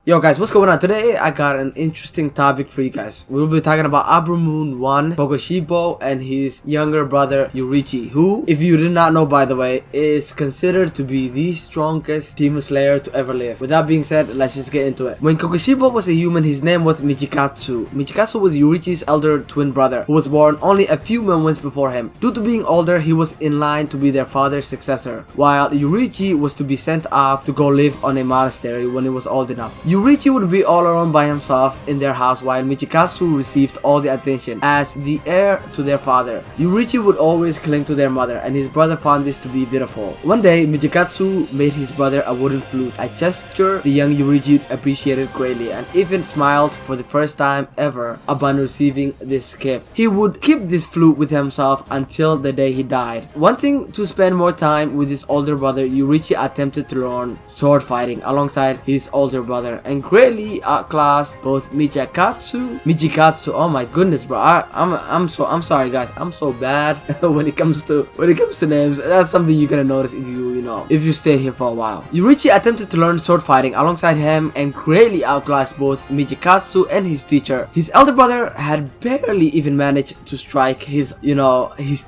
Yo guys, what's going on? Today I got an interesting topic for you guys. We'll be talking about Abramune 1, Kokashibo, and his younger brother Yurichi, who, if you did not know by the way, is considered to be the strongest demon slayer to ever live. With that being said, let's just get into it. When Kokashibo was a human, his name was Michikatsu. Michikatsu was Yurichi's elder twin brother, who was born only a few moments before him. Due to being older, he was in line to be their father's successor, while Yurichi was to be sent off to go live on a monastery when he was old enough. Yurichi would be all alone by himself in their house, while Michikatsu received all the attention as the heir to their father. Yurichi would always cling to their mother, and his brother found this to be beautiful. One day, Michikatsu made his brother a wooden flute, a gesture the young Yurichi appreciated greatly, and even smiled for the first time ever upon receiving this gift. He would keep this flute with himself until the day he died. Wanting to spend more time with his older brother, Yurichi attempted to learn sword fighting alongside his older brother, and greatly outclassed both Michikatsu. Oh my goodness, bro. I'm sorry guys. I'm so bad when it comes to names. That's something you're gonna notice if you stay here for a while. Yurichi attempted to learn sword fighting alongside him and greatly outclassed both Michikatsu and his teacher. His elder brother had barely even managed to strike his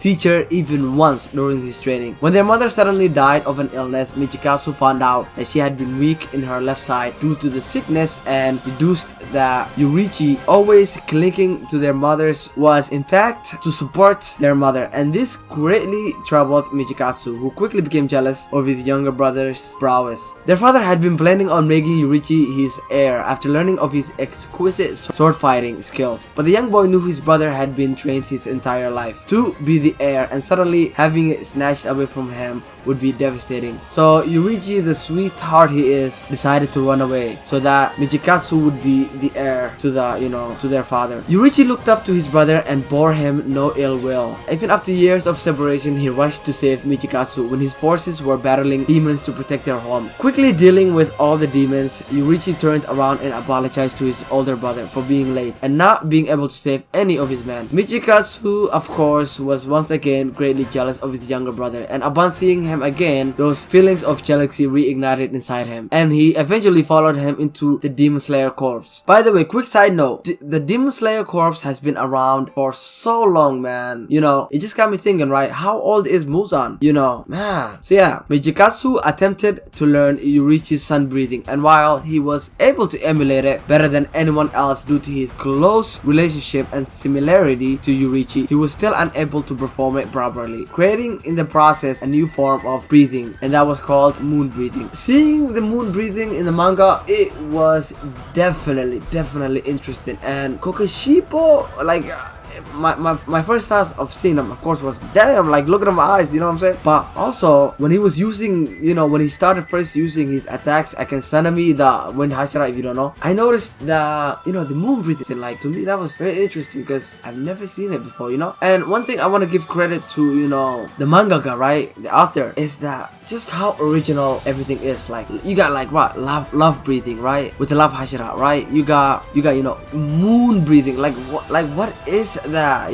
teacher even once during his training. When their mother suddenly died of an illness, Michikatsu found out that she had been weak in her left side due to the sickness, and deduced that Yurichi always clinging to their mothers was in fact to support their mother, and this greatly troubled Michikatsu, who quickly became jealous of his younger brother's prowess. Their father had been planning on making Yurichi his heir after learning of his exquisite sword fighting skills, but the young boy knew his brother had been trained his entire life to be the heir, and suddenly having it snatched away from him would be devastating. So Yurichi, the sweetheart he is, decided to run away so that Michikatsu would be the heir to their father. Yurichi looked up to his brother and bore him no ill will. Even after years of separation, he rushed to save Michikatsu when his forces were battling demons to protect their home. Quickly dealing with all the demons, Yurichi turned around and apologized to his older brother for being late and not being able to save any of his men. Michikatsu, of course, was once again greatly jealous of his younger brother, and upon seeing him again, those feelings of jealousy reignited inside him, and he eventually followed him into the Demon Slayer Corps. By the way, quick side note, the Demon Slayer Corps has been around for so long, man. It just got me thinking, right? How old is Muzan? Man. So yeah, Michikatsu attempted to learn Yurichi's sun breathing, and while he was able to emulate it better than anyone else due to his close relationship and similarity to Yurichi, he was still unable to perform it properly, creating in the process a new form of breathing, and that was called moon breathing. Seeing the moon breathing in the manga, it was definitely interesting. And Kokashibo, like my first thoughts of seeing him, of course, was damn, like look at my eyes, you know what I'm saying? But also when he was using, when he started first using his attacks against Sanemi, the Wind Hashira, if you don't know, I noticed the the moon breathing. Like, to me that was very interesting because I've never seen it before, And one thing I want to give credit to, the mangaka, right, the author, is that just how original everything is. Like, you got like what, love breathing, right, with the love Hashira, right? You got moon breathing. Like what is that,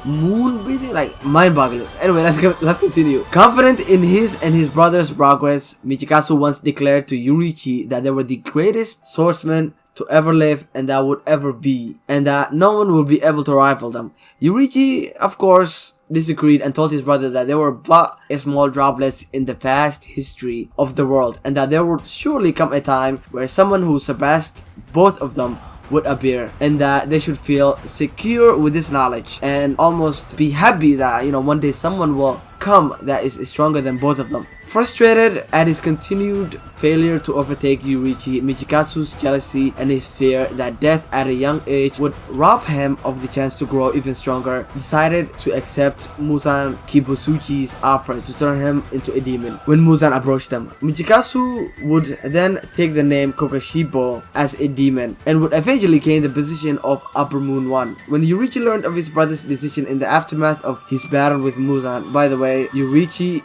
moon breathing? Like, mind-boggling. Anyway, let's continue. Confident in his and his brother's progress, Michikatsu once declared to Yurichi that they were the greatest swordsmen to ever live and that would ever be, and that no one will be able to rival them. Yurichi, of course, disagreed and told his brother that they were but small droplets in the vast history of the world, and that there would surely come a time where someone who surpassed both of them would appear, and that they should feel secure with this knowledge and almost be happy that one day someone will come that is stronger than both of them. Frustrated at his continued failure to overtake Yurichi, Michikatsu's jealousy and his fear that death at a young age would rob him of the chance to grow even stronger, decided to accept Muzan Kibusuchi's offer to turn him into a demon. When Muzan approached him, Michikatsu would then take the name Kokashibo as a demon and would eventually gain the position of Abramune 1. When Yurichi learned of his brother's decision in the aftermath of his battle with Muzan, by the way, Yurichi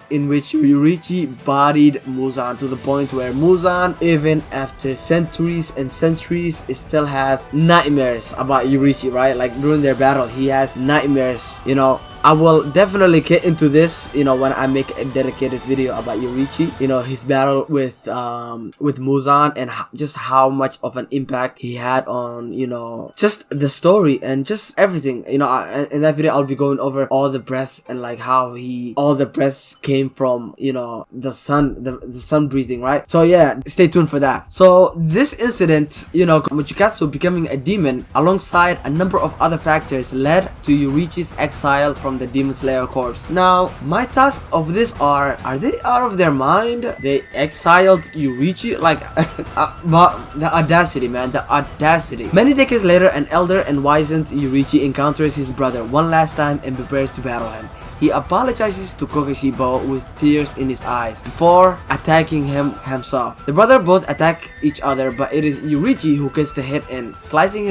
bodied Muzan to the point where Muzan, even after centuries and centuries, still has nightmares about Yurichi, right? Like, during their battle, he has nightmares, I will definitely get into this, you know, when I make a dedicated video about Yoruichi, you know, his battle with Muzan, and just how much of an impact he had on, you know, just the story and just everything. You know, in that video I'll be going over all the breaths and like how all the breaths came from, you know, the sun, the sun breathing, right? So yeah, stay tuned for that. So this incident, you know, Mochikatsu becoming a demon alongside a number of other factors led to Yoruichi's exile from the Demon Slayer Corps. Now, my thoughts of this are they out of their mind? They exiled Yoruichi? Like, but the audacity, man, the audacity. Many decades later, an elder and wizened Yoruichi encounters his brother one last time and prepares to battle him. He apologizes to Kokashibo with tears in his eyes before attacking him himself. The brothers both attack each other, but it is Yoruichi who gets the hit in, slicing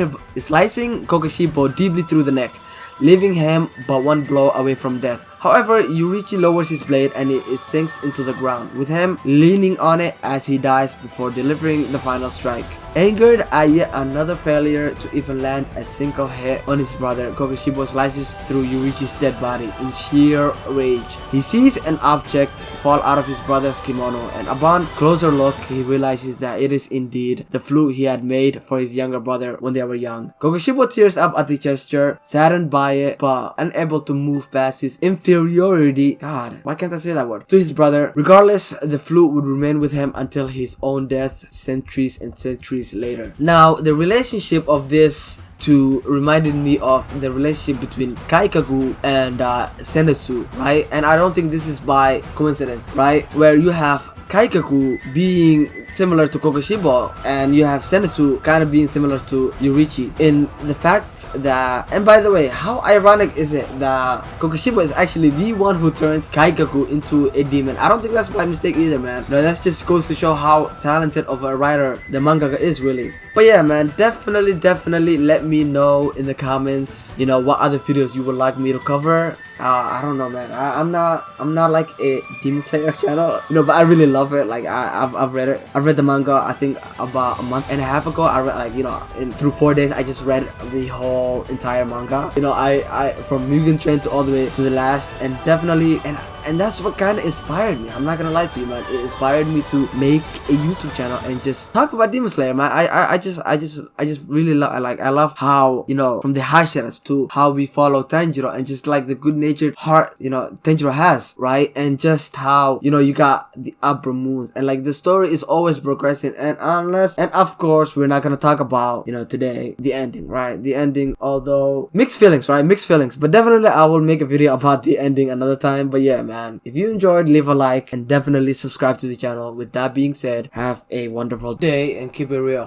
Kokashibo deeply through the neck, leaving him but one blow away from death. However, Yoruichi lowers his blade and it sinks into the ground, with him leaning on it as he dies before delivering the final strike. Angered at yet another failure to even land a single hit on his brother, Kokashibo slices through Yoruichi's dead body in sheer rage. He sees an object fall out of his brother's kimono, and upon closer look, he realizes that it is indeed the flute he had made for his younger brother when they were young. Kokashibo tears up at the gesture, saddened by it, but unable to move past his inferiority, God, why can't I say that word, to his brother. Regardless, the flute would remain with him until his own death, centuries and centuries later. Now, the relationship of this two reminded me of the relationship between Kaikaku and Senetsu, right? And I don't think this is by coincidence, right? Where you have Kaikaku being similar to Kokashibo and you have Senetsu kind of being similar to Yoruichi, in the fact that, and by the way, how ironic is it that Kokashibo is actually the one who turned Kaikaku into a demon? I don't think that's by mistake either, man. No, that just goes to show how talented of a writer the mangaka is, really. But yeah, man, definitely let me know in the comments, you know, what other videos you would like me to cover. I don't know, man. I'm not like a Demon Slayer channel, you know, but I really love it. Like I've read it. I've read the manga, I think about a month and a half ago. I read, like, you know, through 4 days I just read the whole entire manga. You know, I from Mugen Train to all the way to the last, and definitely, and that's what kind of inspired me. I'm not gonna lie to you, man. It inspired me to make a YouTube channel and just talk about Demon Slayer, man. I just really love, I love how, you know, from the Hashiras to how we follow Tanjiro, and just like the good natured heart, you know, Tanjiro has, right? And just how, you know, you got the upper moons, and like the story is always progressing, and of course we're not gonna talk about, you know, today the ending, right? The ending, although mixed feelings, right? Mixed feelings, but definitely I will make a video about the ending another time. But yeah, man, if you enjoyed, leave a like and definitely subscribe to the channel. With that being said, have a wonderful day and keep it real.